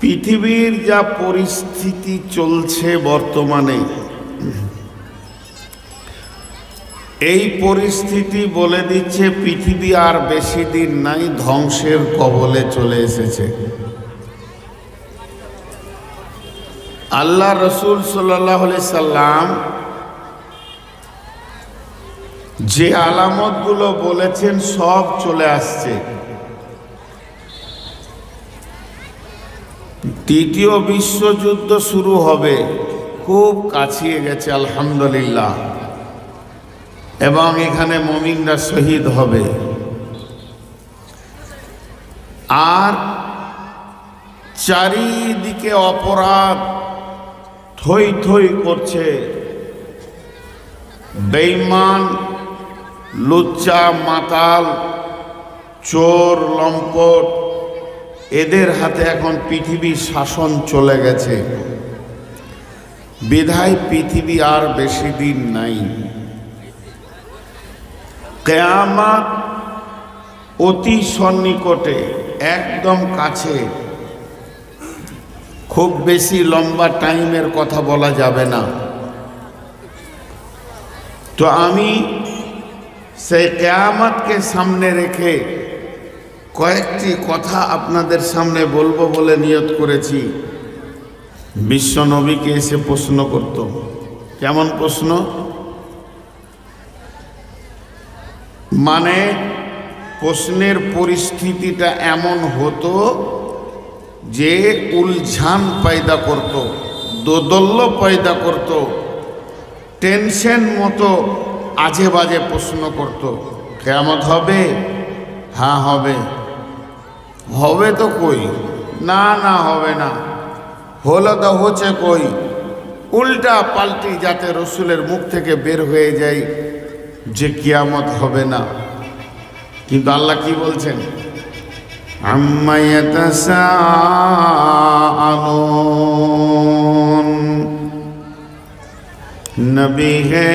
পৃথিবীর যা পরিস্থিতি চলছে বর্তমানে, এই পরিস্থিতি বলে দিচ্ছে পৃথিবী আর বেশি দিন নাই, ধ্বংসের কবলে চলে এসেছে। আল্লাহ রসুল সাল্লাল্লাহু আলাইহি সাল্লাম যে আলামতগুলো বলেছেন সব চলে আসছে। তৃতীয় বিশ্বযুদ্ধ শুরু হবে, খুব কাছিয়ে গেছে আলহামদুলিল্লাহ, এবং এখানে মুমিনরা শহীদ হবে। আর চারিদিকে অপরাধ থই থই করছে, বেঈমান, লুচ্চা, মাতাল, চোর, লম্পট, এদের হাতে এখন পৃথিবীর শাসন চলে গেছে। বিধায় পৃথিবী আর বেশি দিন নাই। কিয়ামত অতি সন্নিকটে, একদম কাছে। খুব বেশি লম্বা টাইমের কথা বলা যাবে না। তো আমি সেই কিয়ামতকে সামনে রেখে কয়েকটি কথা আপনাদের সামনে বলবো বলে নিয়ত করেছি। বিশ্ব নবীকে এসে প্রশ্ন করত। কেমন প্রশ্ন? মানে প্রশ্নের পরিস্থিতিটা এমন হতো যে উলঝান পয়দা করত, দোদল্য পয়দা করত, টেনশন মতো আজে বাজে প্রশ্ন করত। কিয়ামত হবে? হ্যাঁ হবে। হবে তো কই? না না হবে না। হলো তো হচ্ছে কই? উল্টা পাল্টি যাতে রসুলের মুখ থেকে বের হয়ে যায় যে কিয়ামত হবে না। কিন্তু আল্লাহ কি বলছেন? আম্মা ইয়াতাসাআলুন, নবী হে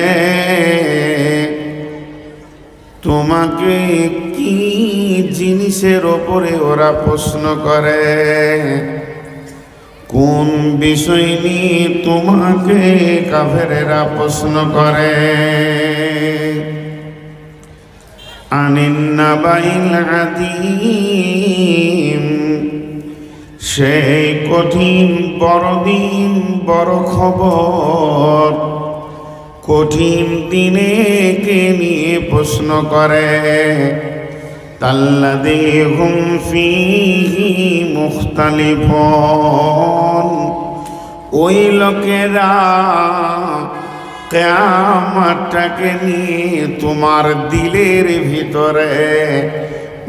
তোমাকে কি জিনিসের ওপরে ওরা প্রশ্ন করে? কোন বিষয় নিয়ে তোমাকে কাফেরেরা প্রশ্ন করে? আনিন নাবাইল আযীম, সেই কঠিন বড়দিন, বড় খবর, কঠিন দিনে কে নিয়ে প্রশ্ন করে? তাল্লাযী হুম ফীহি মুখতালিফুন, ওই লোকেরা কিয়ামতটাকে নিয়ে তোমার দিলের ভিতরে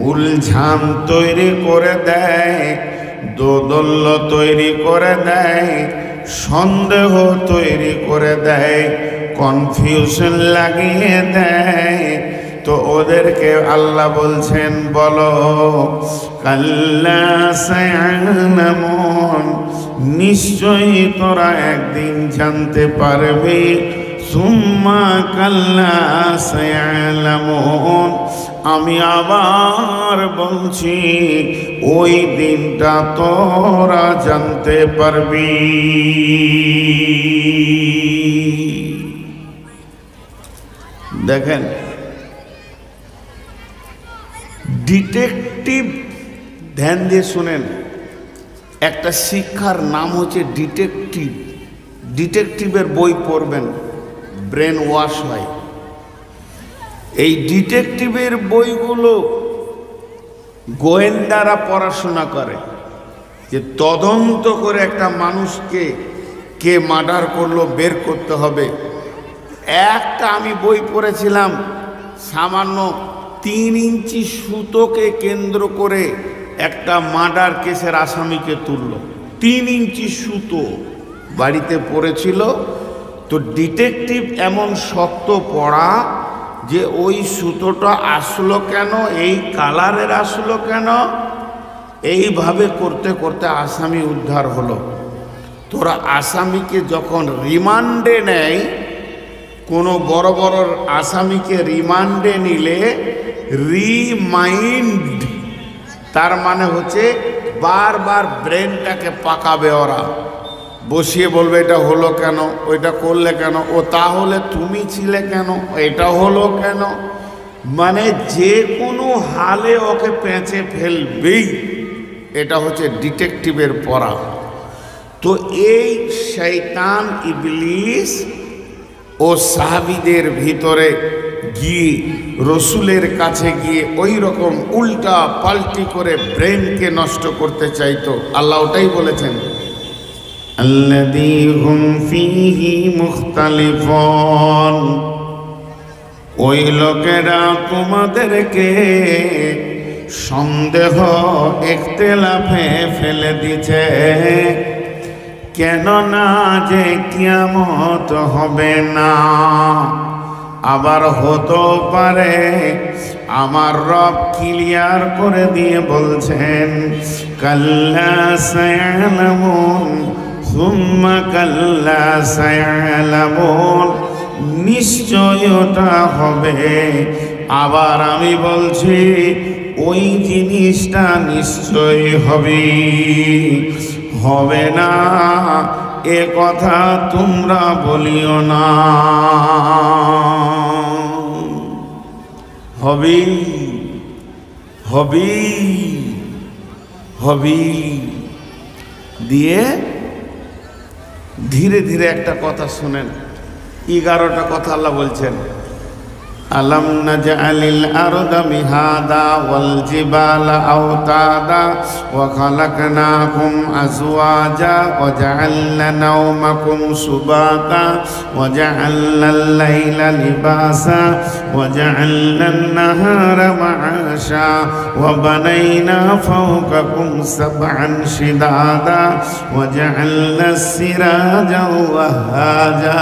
উলঝান তৈরি করে দেয়, দোদল্য তৈরি করে দেয়, সন্দেহ তৈরি করে দেয়, কনফিউশন লাগিয়ে দেয়। তো ওদেরকে আল্লাহ বলছেন, বলো কাল্লা সায়ালামুন, নিশ্চয়ই তোরা একদিন জানতে পারবি। সুম্মা কাল্লা সায়ালামুন, আমি আবার বলছি ওই দিনটা তোরা জানতে পারবি। দেখেন, ডিটেকটিভ, ধ্যান দিয়ে শুনেন, একটা শিক্ষার নাম হচ্ছে ডিটেকটিভ। ডিটেকটিভের বই পড়বেন, ব্রেন ওয়াশ হয়। এই ডিটেকটিভের বইগুলো গোয়েন্দারা পড়াশোনা করে, যে তদন্ত করে একটা মানুষকে কে মার্ডার করলো বের করতে হবে। একটা আমি বই পড়েছিলাম, সামান্য 3 ইঞ্চি সুতোকে কেন্দ্র করে একটা মার্ডার কেসের আসামিকে তুলল। 3 ইঞ্চি সুতো বাড়িতে পড়েছিল। তো ডিটেকটিভ এমন শক্ত পড়া যে ওই সুতোটা আসলো কেন, এই কালারের আসলো কেন, এইভাবে করতে করতে আসামি উদ্ধার হলো। তোরা আসামিকে যখন রিমান্ডে নেয়, কোনো বড় বড় আসামিকে রিমান্ডে নিলে রিমাইন্ড, তার মানে হচ্ছে বারবার ব্রেনটাকে পাকাবে ওরা, বসিয়ে বলবে এটা হলো কেন, ওইটা করলে কেন, ও তাহলে তুমি ছিলে কেন, এটা হলো কেন, মানে যে কোনো হালে ওকে পেঁচে ফেলবেই। এটা হচ্ছে ডিটেকটিভের পড়া। তো এই শয়তান ইবলিস ও সাহাবীদের ভিতরে গিয়ে রসুলের কাছে গিয়ে ওই রকম উল্টা পাল্টি করে ব্রেনকে নষ্ট করতে চাইতো। আল্লাহ ওটাই বলেছেন, আল্লাযী হুম ফীহি মুখতালিফুন, ওই লোকেরা তোমাদেরকে সন্দেহ ইখতিলাফে ফেলে দিছে, কেননা যে কিয়ামত হবে না, আবার হতে পারে। আমার রব ক্লিয়ার করে দিয়ে বলছেন, কাল্লা সায়ালামুন সুম্মা কাল্লা সায়ালামুন, নিশ্চয় ওটা হবে। আবার আমি বলছি ওই জিনিসটা নিশ্চয়ই হবে, হবে না এ কথা তোমরা বলিও না, হবে হবে হবে। দিয়ে ধীরে ধীরে একটা কথা শুনেন, 11টা কথা আল্লাহ বলছেন। আলাম নাজআলিল আরদা মিহাদা ওয়াল জিবালা আওতাদা ওয়া খালাকনাকুম আজওয়াজা ওয়া জাআলনা নাওমাকুম সুবাতা ওয়া জাআলনাল লাইলা লিবাসা ওয়া জাআলনান নাহারা মাআশা ওয়া বানাইনা ফাওকাকুম সাবআন শিদাদা ওয়া জাআলনাস সিরাজা ওয়াহাজা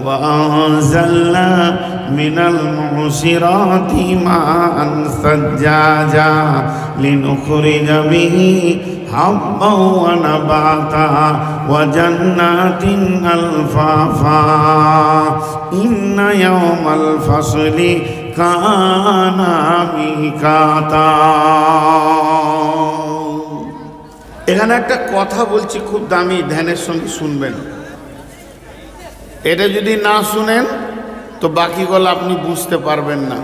وأنزلنا من المعصرات ماء ثجاجا لنخرج به حبا ونباتا وجنات ألفافا إن يوم الفصل كان ميقاتا। এখানে একটা কথা বলছি খুব দামি, ধ্যানের সঙ্গে শুনবেন। এটা যদি না শুনেন তো বাকিগুলো আপনি বুঝতে পারবেন না।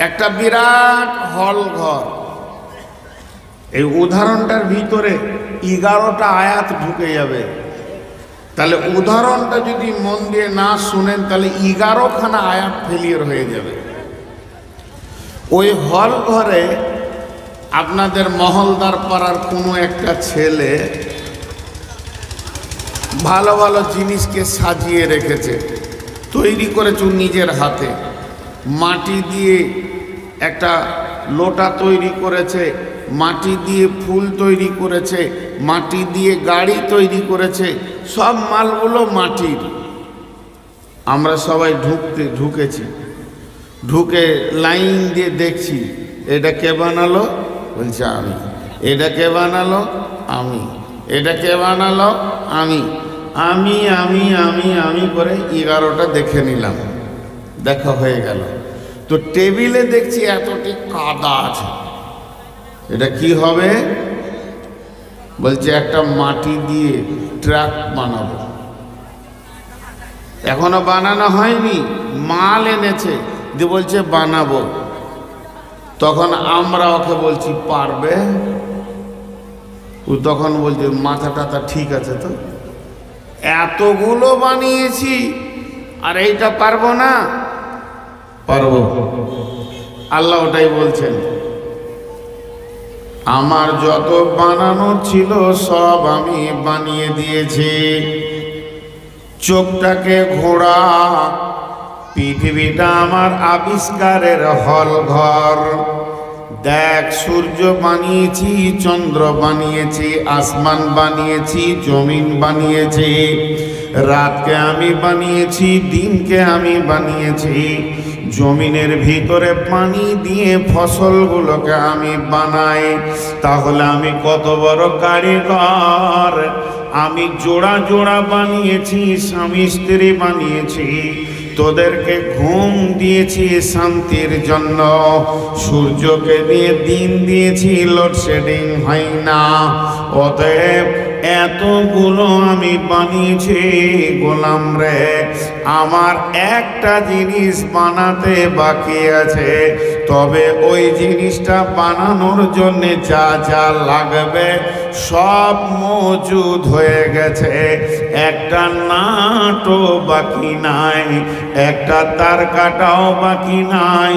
একটা বিরাট হল ঘর, এই উদাহরণটার ভিতরে 11টা আয়াত ঢুকে যাবে। তাহলে উদাহরণটা যদি মন দিয়ে না শুনেন তাহলে 11খানা আয়াত ফেলিয়ার হয়ে যাবে। ওই হল ঘরে আপনাদের মহলদার পাড়ার কোনো একটা ছেলে ভালো ভালো জিনিসকে সাজিয়ে রেখেছে, তৈরি করেছে নিজের হাতে। মাটি দিয়ে একটা লোটা তৈরি করেছে, মাটি দিয়ে ফুল তৈরি করেছে, মাটি দিয়ে গাড়ি তৈরি করেছে, সব মালগুলো মাটির। আমরা সবাই ঢুকেছি, ঢুকে লাইন দিয়ে দেখছি এটা কে বানালো, বলছে আমি। এটা কে বানালো, আমি। এটা কে বানালো, আমি। আমি আমি আমি আমি করে 11টা দেখে নিলাম, দেখা হয়ে গেল। তো টেবিলে দেখছি এতটি কাদা আছে, এটা কি হবে? বলছে একটা মাটি দিয়ে ট্রাক বানাবো। এখনো বানানো হয়নি, মাল এনেছে, দিয়ে বলছে বানাবো। তখন আমরা ওকে বলছি পারবে? ও তখন বলছে মাথা টাথা ঠিক আছে তো, এতগুলো বানিয়েছি আর এইটা পারবো না? পারবো। আল্লাহ ওটাই বলছেন, আমার যত বানানো ছিল সব আমি বানিয়ে দিয়েছি। চোখটাকে ঘোড়া, পৃথিবীটা আমার আবিষ্কারের হল ঘর। দেখ, সূর্য বানিয়েছি, চন্দ্র বানিয়েছি, আসমান বানিয়েছি, জমিন বানিয়েছি, রাতকে আমি বানিয়েছি, দিনকে আমি বানিয়েছি, জমিনের ভিতরে পানি দিয়ে ফসলগুলোকে আমি বানাই। তাহলে আমি কত বড় কারিগর! আমি জোড়া জোড়া বানিয়েছি, স্বামী স্ত্রী বানিয়েছি, তোদেরকে ঘুম দিয়েছি শান্তির জন্য, সূর্যকে দিয়ে দিন দিয়েছি, লোডশেডিং হয় না। অতএব এতগুলো আমি বানিয়েছি গোলাম রে, আমার একটা জিনিস বানাতে বাকি আছে। তবে ওই জিনিসটা বানানোর জন্য যা যা লাগবে সব মজুদ হয়ে গেছে। একটা নাটও বাকি নাই, একটা তার কাটাও বাকি নাই,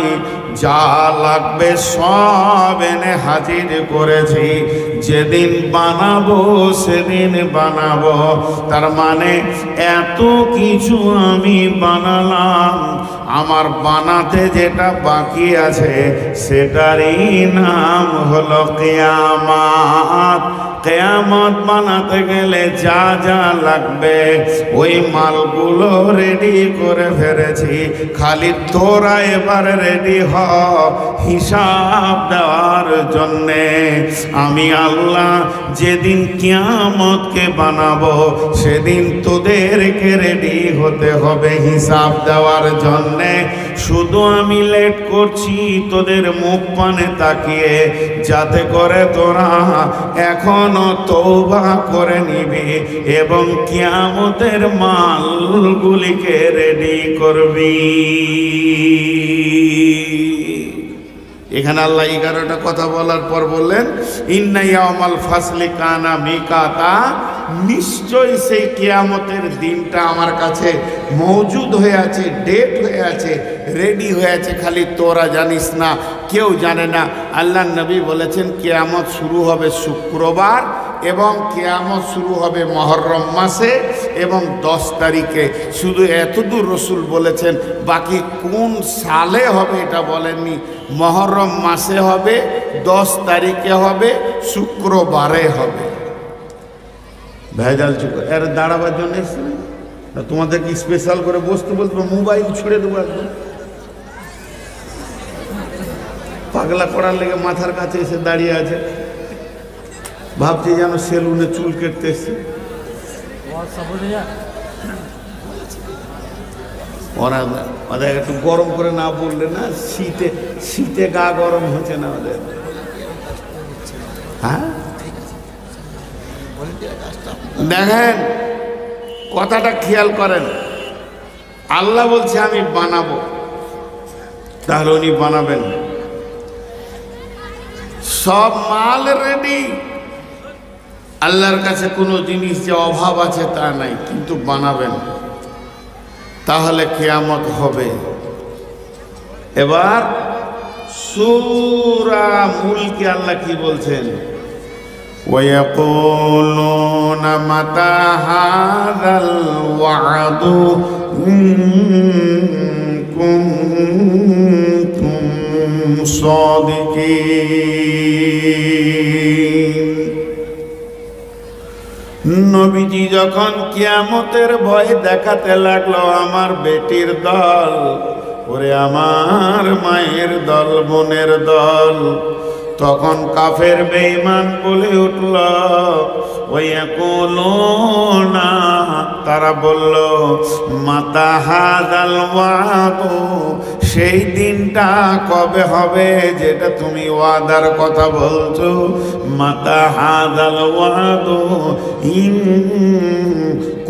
যা লাগবে সব এনে হাজির করেছি। যেদিন বানাবো সেদিন বানাবো। তার মানে এত কিছু আমি বানালাম, আমার বানাতে যেটা বাকি আছে সেটারই নাম হলো কিয়ামত। কিয়ামত বানাতে গেলে যা যা লাগবে ওই মালগুলো রেডি করে ফেলেছি। খালি তোরা এবার রেডি হ হিসাব দেওয়ার জন্যে। আমি আল্লাহ যেদিন কিয়ামতকে বানাবো সেদিন তোদেরকে রেডি হতে হবে হিসাব দেওয়ার জন্যে। শুধু আমি লেট করছি তোদের মুখ পানে তাকিয়ে, যাতে করে তোরা এখনো তওবা করে নিবি এবং কিয়ামতের মালগুলিকে রেডি করবি। এখানে আল্লাহ 11টা কথা বলার পর বললেন ইন্না ইয়াউমাল ফাসলি কানা মিকাতা, নিশ্চয়ই সেই কিয়ামতের দিনটা আমার কাছে মওজুদ হয়ে আছে, ডেট হয়ে আছে, রেডি হয়ে আছে, খালি তোরা জানিস না, কেউ জানে না। আল্লাহ নবী বলেছেন কিয়ামত শুরু হবে শুক্রবার এবং কিয়ামত শুরু হবে মুহররম মাসে এবং 10 তারিখে। শুধু এতদূর রসুল বলেছেন, বাকি কোন সালে হবে এটা বলেননি। মুহররম মাসে হবে, 10 তারিখে হবে, শুক্রবারে হবে। ভেজাল চুপ এর দাঁড়াবার জন্য এসছে না, তোমাদেরকে স্পেশাল করে বসতে বলতে মোবাইল ছুড়ে দেবো একদম। পাগলা করার লেগে মাথার কাছে এসে দাঁড়িয়ে আছে, ভাবছি যেন সেলুনে চুল কেটতে এসছে। ওদের একটু গরম করে না বললে না, শীতে শীতে গা গরম হচ্ছে না ওদের। হ্যাঁ দেখেন কথাটা খেয়াল করেন, আল্লাহ বলছে আমি বানাবো, তাহলে উনি বানাবেন। সব মাল রেডি, আল্লাহর কাছে কোনো জিনিস যে অভাব আছে তা নাই, কিন্তু বানাবেন, তাহলে কিয়ামত হবে। এবার সূরা মুলকে আল্লাহ কি বলছেন? وَيَقُولُونَ مَتَى هَذَا الْوَعْدُ إِن كُنتُمْ صَادِقِينَ। নবীজি যখন কিয়ামতের ভয় দেখাতে লাগলো আমার বেটির দল, ওরে আমার মায়ের দল, বোনের দল, তখন কাফের বেঈমান বলে উঠল, ওয়ায়াকুলুনা, তারা বলল, মাতা হাযাল ওয়াদু, সেই দিনটা কবে হবে যেটা তুমি ওয়াদার কথা বলছো? মাতা হাযাল ওয়াদু ইন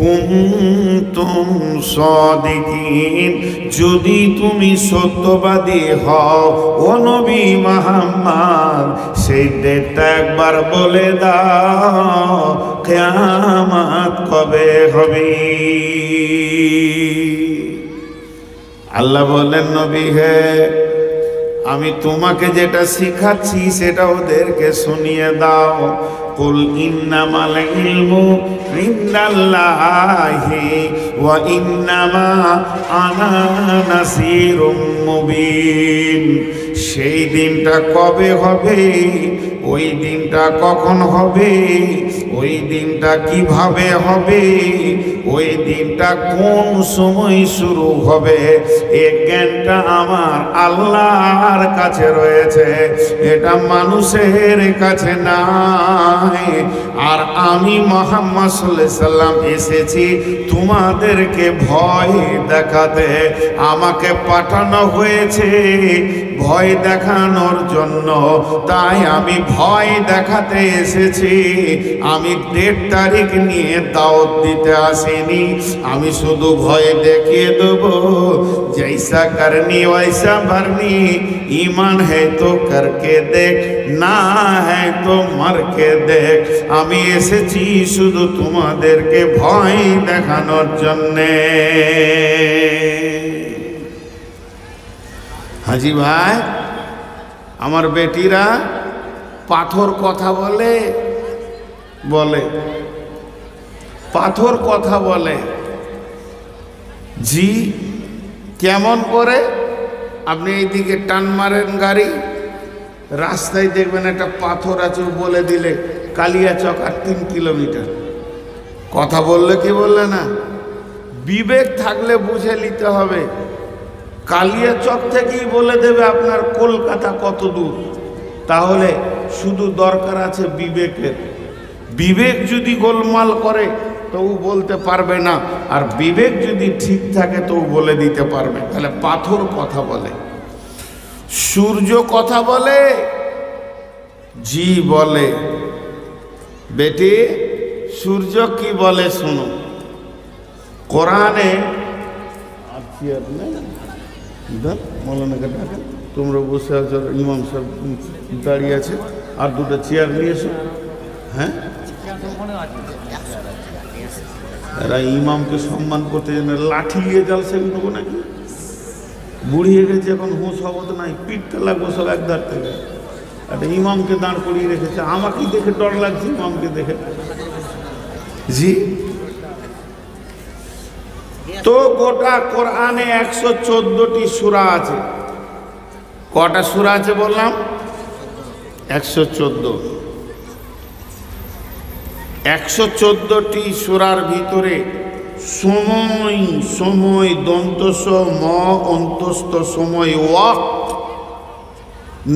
কুনতুম সাদিকিন, যদি তুমি সত্যবাদী হও ও নবী মুহাম্মদ, সেই ডেটটা একবার বলে দাও, কিয়ামত কবে হবে? আল্লাহ বলেন, নবী হে, আমি তোমাকে যেটা শিখাচ্ছি সেটা ওদেরকে শুনিয়ে দাও। কুল ইন্নামাল ইলমু ইনদাল্লাহি ওয়া ইন্নামা আনা নাসিরুম মুবিন। সেই দিনটা কবে হবে, ওই দিনটা কখন হবে, ওই দিনটা কিভাবে হবে, ওই দিনটা কোন সময় শুরু হবে, এই জ্ঞানটা আমার আল্লাহর কাছে রয়েছে, এটা মানুষের কাছে নাই। আর আমি মুহাম্মদ সাল্লাল্লাহু আলাইহি সাল্লাম এসেছি তোমাদেরকে ভয় দেখাতে। আমাকে পাঠানো হয়েছে ভয় দেখানোর জন্য, তাই আমি ভয় দেখাতে এসেছি। আমি ডেট তারিখ নিয়ে দাওয়াত দিতে আসিনি, আমি শুধু ভয় দেখিয়ে দেবো। জৈসা করনি वैसा भरनी, ईमान है तो करके देख, না है तो मर के देख। আমি এসেছি শুধু তোমাদেরকে ভয় দেখানোর জন্যে। হাজি ভাই, আমার বেটিরা পাথর কথা বলে বলে পাথর কথা বলে। জি কেমন করে? আপনি এইদিকে টান মারেন গাড়ি, রাস্তায় দেখবেন একটা পাথর আছে, বলে দিলে কালিয়াচক আর 3 কিলোমিটার। কথা বললে কি বললে না, বিবেক থাকলে বুঝে নিতে হবে। কালিয়াচক থেকেই বলে দেবে আপনার কলকাতা কত দূর। তাহলে শুধু দরকার আছে বিবেকের। বিবেক যদি গোলমাল করে তো ও বলতে পারবে না, আর বিবেক যদি ঠিক থাকে তো ও বলে দিতে পারবে। তাহলে পাথর কথা বলে, সূর্য কথা বলে, জি বলে। বেটি সূর্য কি বলে শোনো, কোরআনে। মৌলানাকে ডাকেন, তোমরা বসে আছো, ইমাম সাহেব দাঁড়িয়ে আছে, আর দুটো চেয়ার নিয়ে এসো। হ্যাঁ, এরা ইমামকে সম্মান করতে জানে, লাঠি নিয়ে জালসা নেবো নাকি? বুড়িয়ে গেছে এখন, হুঁশ হবত নাই, পিঠতে লাগবো সব একধার থেকে। একটা ইমামকে দাঁড় করিয়ে রেখেছে, আমাকেই দেখে ডর লাগছে ইমামকে দেখে। জি তো গোটা কোরআনে 114টি সূরা আছে। কটা সূরা আছে বললাম? 114। 114টি সূরার ভিতরে সময় সময় দন্তস ম অন্তস্থ সময় ওয়াক্ত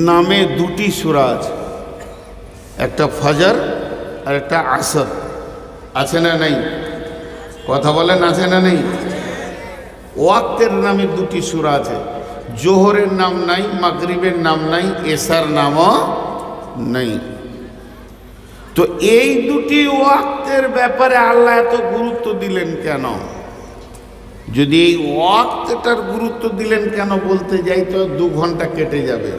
নামে 2টি সূরা আছে। একটা ফজর আর একটা আসর। আছে না নেই? কথা বলেন আছে না নেই? ওয়াক্তের নামে 2টি সূরা আছে। জোহরের নাম নাই, মাগরিবের নাম নাই, এশার নামও নাই। তো এই 2টি ওয়াক্তের ব্যাপারে আল্লাহ এত গুরুত্ব দিলেন কেন? যদি এই ওয়াক্তটার গুরুত্ব দিলেন কেন বলতে যাই তো 2 ঘন্টা কেটে যাবে।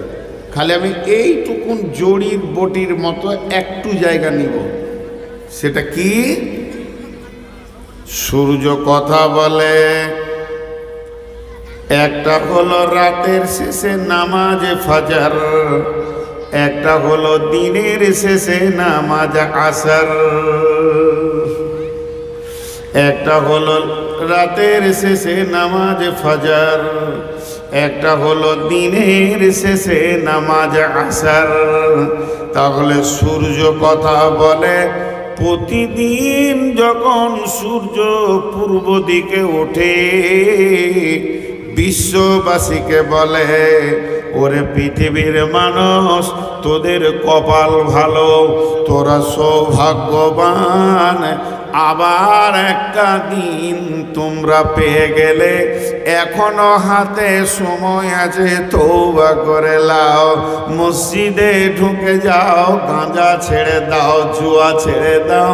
খালি আমি এইটুকুন জড়ির বটির মতো একটু জায়গা নিব। সেটা কি? সূর্য কথা বলে। একটা হলো রাতের শেষে নামাজে ফজর, একটা হলো দিনের শেষে নামাজ আসর। একটা হলো রাতের শেষে নামাজ ফজর, একটা হলো দিনের শেষে নামাজ আসর। তাহলে সূর্য কথা বলে। প্রতিদিন যখন সূর্য পূর্ব দিকে ওঠে, বিশ্ববাসীকে বলে, ওরে পৃথিবীর মানুষ, তোদের কপাল ভালো, তোরা সৌভাগ্যবান, আবার একটা দিন তোমরা পেয়ে গেলে। এখনো হাতে সময় আছে, তওবা করে লাও, মসজিদে ঢুকে যাও, গাঁজা ছেড়ে দাও, জুয়া ছেড়ে দাও,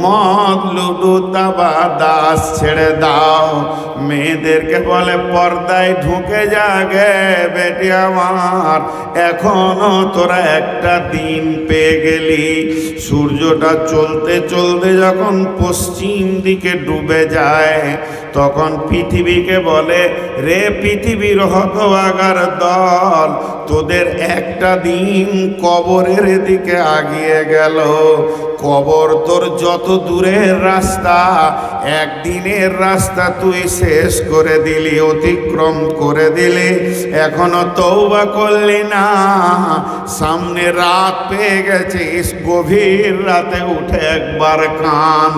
মদ লুডু দাবা দাস ছেড়ে দাও। মেয়েদেরকে বলে পর্দায় ঢুকে যাগে বেটি আমার, এখনো তোরা একটা দিন পেয়ে গেলি। সূর্যটা চলতে চলতে যখন পশ্চিম দিকে ডুবে যায়, তখন পৃথিবীকে বলে, রে পৃথিবীর হতভাগার দল, তোদের একটা দিন কবরের দিকে আগিয়ে গেল। কবর তোর যত দূরের রাস্তা, একদিনের রাস্তা তুই শেষ করে দিলি, অতিক্রম করে দিলি, এখনো তওবা করলি না। সামনে রাত পেয়ে গেছিস, গভীর রাতে উঠে একবার কান,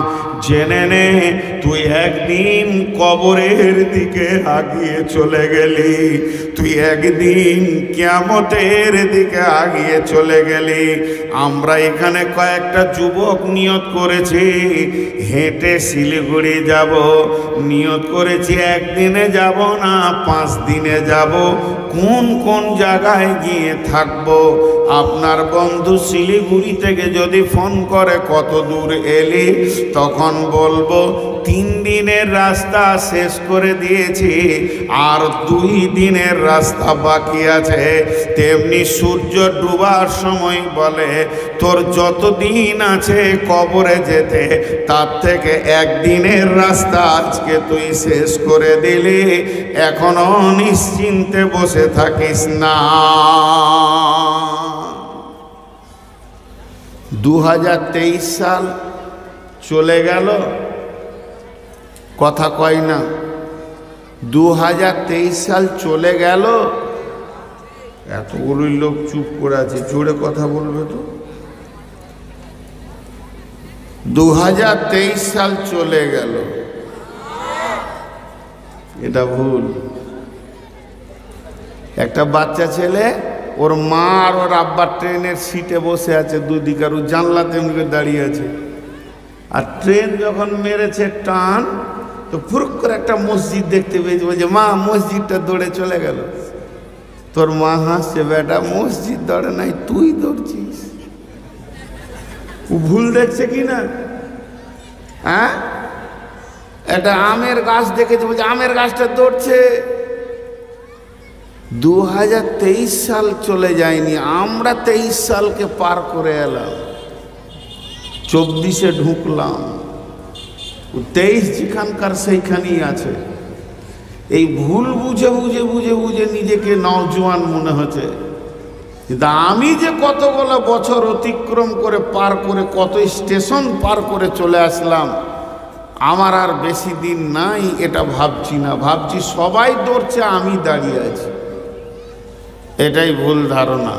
জেনে নে তুই একদিন কবরের দিকে আগিয়ে চলে গেলি, তুই একদিন কিয়ামতের দিকে আগিয়ে চলে গেলি। আমরা এখানে কয়েকটা যুবক নিয়ত করেছি হেঁটে শিলিগুড়ি যাব, নিয়ত করেছি একদিনে যাব না 5 দিনে যাব। কোন কোন জায়গায় গিয়ে থাকবো? আপনার বন্ধু শিলিগুড়ি থেকে যদি ফোন করে কত দূর এলি, তখন বলবো 3 দিনের রাস্তা শেষ করে দিয়েছি, আর 2 দিনের রাস্তা বাকি আছে। তেমনি সূর্য ডুবার সময় বলে, তোর যত দিন আছে কবরে যেতে, তার থেকে 1 দিনের রাস্তা আজকে তুই শেষ করে দিলি, এখনো নিশ্চিন্তে বসে থাকিস না। 2023 সাল চলে গেল, কথা কয় না। 2023 সাল চলে গেল। এতগুলোই লোক চুপ করে আছে, জোরে কথা বলবে তো। 2023 সাল চলে গেল, এটা ভুল। একটা বাচ্চা ছেলে, ওর মা আর ওর আব্বার ট্রেনের সিটে বসে আছে, দুদিকে, আর ও জানলাতে এমনি দাঁড়িয়ে আছে। আর ট্রেন যখন মেরেছে টান, তো ফুরুক করে একটা মসজিদ দেখতে পেয়েছে, বলছে মা মসজিদটা দৌড়ে চলে গেল। তোর মা হাসছে, বেটা মসজিদ দৌড়ে নাই, তুই দৌড়ছিস। ও ভুল দেখছে কি না? হ্যাঁ, একটা আমের গাছ দেখেছে, বলছে আমের গাছটা দৌড়ছে। 2023 সাল চলে যায়নি, আমরা 23 সালকে পার করে এলাম, 24-এ ঢুকলাম। 23 যেখানকার সেইখানেই আছে। এই ভুল বুঝে বুঝে বুঝে বুঝে নিজেকে নওজোয়ান মনে হচ্ছে, কিন্তু আমি যে কতগুলো বছর অতিক্রম করে পার করে, কত স্টেশন পার করে চলে আসলাম, আমার আর বেশি দিন নাই এটা ভাবছি না। ভাবছি সবাই দৌড়ছে, আমি দাঁড়িয়ে আছি। এটাই ভুল ধারণা।